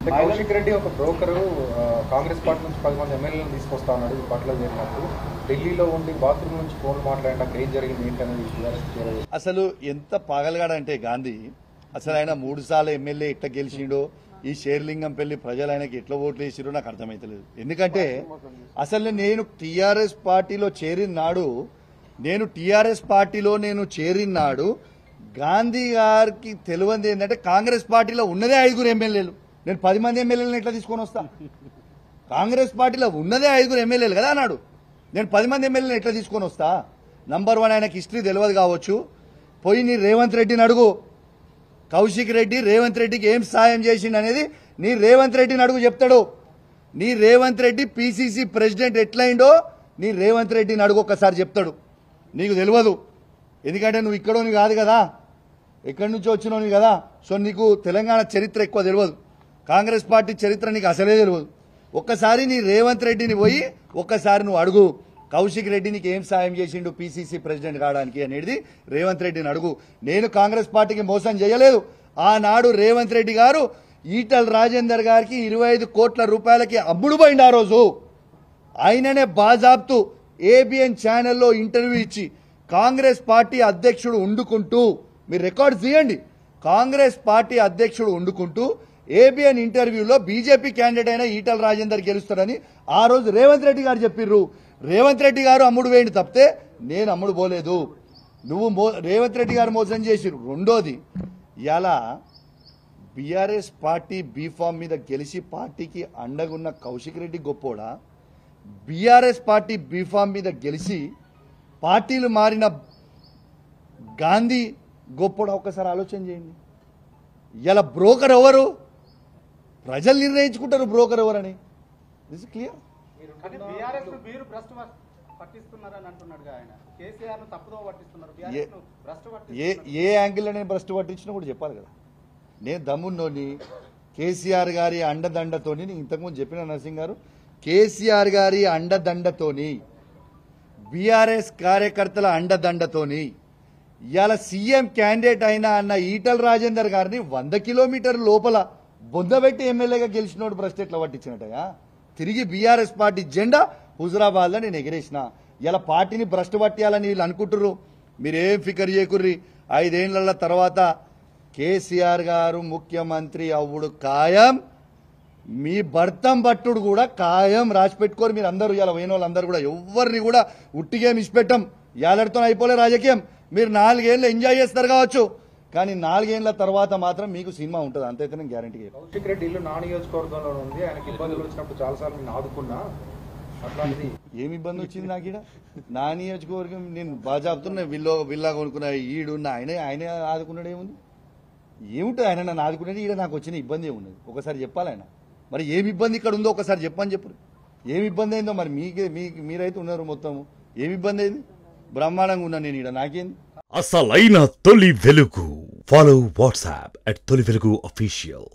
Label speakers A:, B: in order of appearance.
A: కౌశిక్ రెడ్డి ఒక broker Congress party నుంచి 10 మంది ఎమ్మెల్యేలను తీసుకొస్తా ఉన్నాడు. ఈ పార్టీలో చేరినప్పుడు ఢిల్లీలో ఉండి బాత్రూమ్ నుంచి ఫోన్ మాట్లాడడానికి ఏం జరిగింది ఏంటనేది
B: అసలు ఎంత పాగలగాడంటే గాంధీ అసలు ఆయన 3 సార్లు ఎమ్మెల్యే ఎట్లా గెలిచిండో ఈ షేర్లింగంపల్లి ప్రజలు ఆయనకి ఎట్లా ఓట్లు వేసిరో నాకు అర్థమైతలేదు. ఎందుకంటే అసలు నేను టీఆర్ఎస్ పార్టీలో చేరిన నాడు గాంధీ గారికి తెలియంది ఏంటంటే కాంగ్రెస్ పార్టీలో ఉన్నదే 5 ఎమ్మెల్యేలు. నేను 10 మంది ఎమ్మెల్యేలను ఎట్లా తీసుకొని వస్తా? కాంగ్రెస్ పార్టీలో ఉన్నదే 5 ఎమ్మెల్యేలు కదా అన్నాడు. నేను 10 మంది ఎమ్మెల్యేలను ఎట్లా తీసుకొని వస్తా? నంబర్ 1 ఆయనకి హిస్టరీ తెలియదు కావచ్చు. పోయి నీ రేవంత్ రెడ్డిని అడుగు. కౌశిక్ రెడ్డి రేవంత్ రెడ్డికి ఏం సాయం చేసిండు అనేది నీ రేవంత్ రెడ్డిని అడుగు చెప్తాడు. నీ రేవంత్ రెడ్డి పిసిసి ప్రెసిడెంట్ ఎట్లయిండో నీ రేవంత్ రెడ్డిని అడుగు ఒక్కసారి చెప్తాడు. నీకు తెలియదు, ఎందుకంటే నువ్వు ఇక్కడోని కాదు కదా, ఎక్కడి నుంచో వచ్చినోని కదా. సో నీకు తెలంగాణ చరిత్ర ఎక్కువ తెలియదు, కాంగ్రెస్ పార్టీ చరిత్ర నీకు అసలే తెలియదు. ఒక్కసారి నీ రేవంత్ రెడ్డిని పోయి ఒక్కసారి నువ్వు అడుగు, కౌశిక్ రెడ్డి నీకు ఏం సాయం చేసిండు పిసిసి ప్రెసిడెంట్ కావడానికి అనేది రేవంత్ రెడ్డిని అడుగు. నేను కాంగ్రెస్ పార్టీకి మోసం చేయలేదు. ఆనాడు రేవంత్ రెడ్డి గారు ఈటల రాజేందర్ గారికి 25 కోట్ల రూపాయలకి అమ్ముడు పోయింది. ఆ రోజు ఆయననే బాజాబ్తు ఏబిఎన్ ఛానల్లో ఇంటర్వ్యూ ఇచ్చి కాంగ్రెస్ పార్టీ అధ్యక్షుడు ఉండుకుంటూ, మీరు రికార్డు తీయండి, కాంగ్రెస్ పార్టీ అధ్యక్షుడు ఉండుకుంటూ ఏబిఎన్ ఇంటర్వ్యూలో బీజేపీ క్యాండిడేట్ అయిన ఈటల రాజేందర్ గెలుస్తాడని ఆ రోజు రేవంత్ రెడ్డి గారు చెప్పిర్రు. రేవంత్ రెడ్డి గారు అమ్ముడు వేయండి తప్పితే నేను అమ్ముడు పోలేదు. నువ్వు రేవంత్ రెడ్డి గారు మోసం చేసిరు. రెండోది, ఇలా బీఆర్ఎస్ పార్టీ బీఫామ్ మీద గెలిచి పార్టీకి అండగున్న కౌశిక్ రెడ్డి గొప్పోడా, బీఆర్ఎస్ పార్టీ బీఫామ్ మీద గెలిచి పార్టీలు మారిన గాంధీ గొప్పోడా? ఒక్కసారి ఆలోచన చేయండి. ఇలా బ్రోకర్ ఎవరు? ప్రజలు నిర్ణయించుకుంటారు బ్రోకర్ ఎవరని. This clear. ఏ యాంగిల్ నేను భ్రష్టు పట్టించినా కూడా చెప్పాలి కదా. నేను దమ్మున్నోని కేసీఆర్ గారి అండదండతోని, ఇంతకుముందు చెప్పిన నరసింగ్ గారు, కేసీఆర్ గారి అండదండతోని, బీఆర్ఎస్ కార్యకర్తల అండదండతోని ఇవాళ సీఎం క్యాండిడేట్ అయినా అన్న ఈటల రాజేందర్ గారిని 100 కిలోమీటర్ల లోపల బొందబెట్టి ఎమ్మెల్యేగా గెలిచినోడు భ్రష్టు ఎట్లా పట్టించినట్టయా? తిరిగి బీఆర్ఎస్ పార్టీ జెండా హుజురాబాద్లో నేను ఎగిరేసిన. ఇలా పార్టీని భ్రష్టు పట్టియాలని వీళ్ళు అనుకుంటుర్రు. మీరేం ఫికర్ చేయకుర్రి. 5 ఏళ్ల తర్వాత కేసీఆర్ గారు ముఖ్యమంత్రి అవ్వుడు ఖాయం, మీ భర్తం పట్టుడు కూడా ఖాయం. రాసి పెట్టుకోరు మీరు అందరూ. ఇలా పోయిన వాళ్ళందరూ కూడా ఎవరిని కూడా ఉట్టిగేం ఇచ్చిపెట్టాం. ఏళ్ళతో అయిపోలే రాజకీయం. మీరు 4 ఏళ్ళు ఎంజాయ్ చేస్తారు కావచ్చు, కానీ 4 ఏళ్ల తర్వాత మాత్రం మీకు సినిమా ఉంటుంది. అంతైతే నేను గ్యారంటీ.
A: కౌశిక్ రెడ్డి ఇల్లు నా నియోజకవర్గంలో ఉంది. ఆయనకి ఇబ్బందులు వచ్చినప్పుడు చాలాసార్లు నేను ఆదుకున్నా. అట్లాంటిది
B: ఏమి ఇబ్బంది వచ్చింది నాకు? ఇక్కడ నా నియోజకవర్గం నేను బాజాపుతున్నా. విల్లా కొనుక్కున్నా, ఈడున్న ఆయనే ఆదుకున్నాడు. ఏముంటుంది ఆయన నన్ను ఆదుకునేది? ఈడ నాకు వచ్చిన ఇబ్బంది ఏమున్నది ఒకసారి చెప్పాలి ఆయన. మరి ఏమి ఇబ్బంది ఇక్కడ ఉందో ఒకసారి చెప్పని చెప్పు. ఏమి ఇబ్బంది అయిందో మరి మీరైతే ఉన్నారు మొత్తం. ఏమి ఇబ్బంది అయింది? బ్రహ్మాండంగా ఉన్నా నేను ఈడ, నాకేంది?
C: అసలైన తొలి వెలుగు. ఫాలో వాట్సాప్ @తొలి వెలుగు official.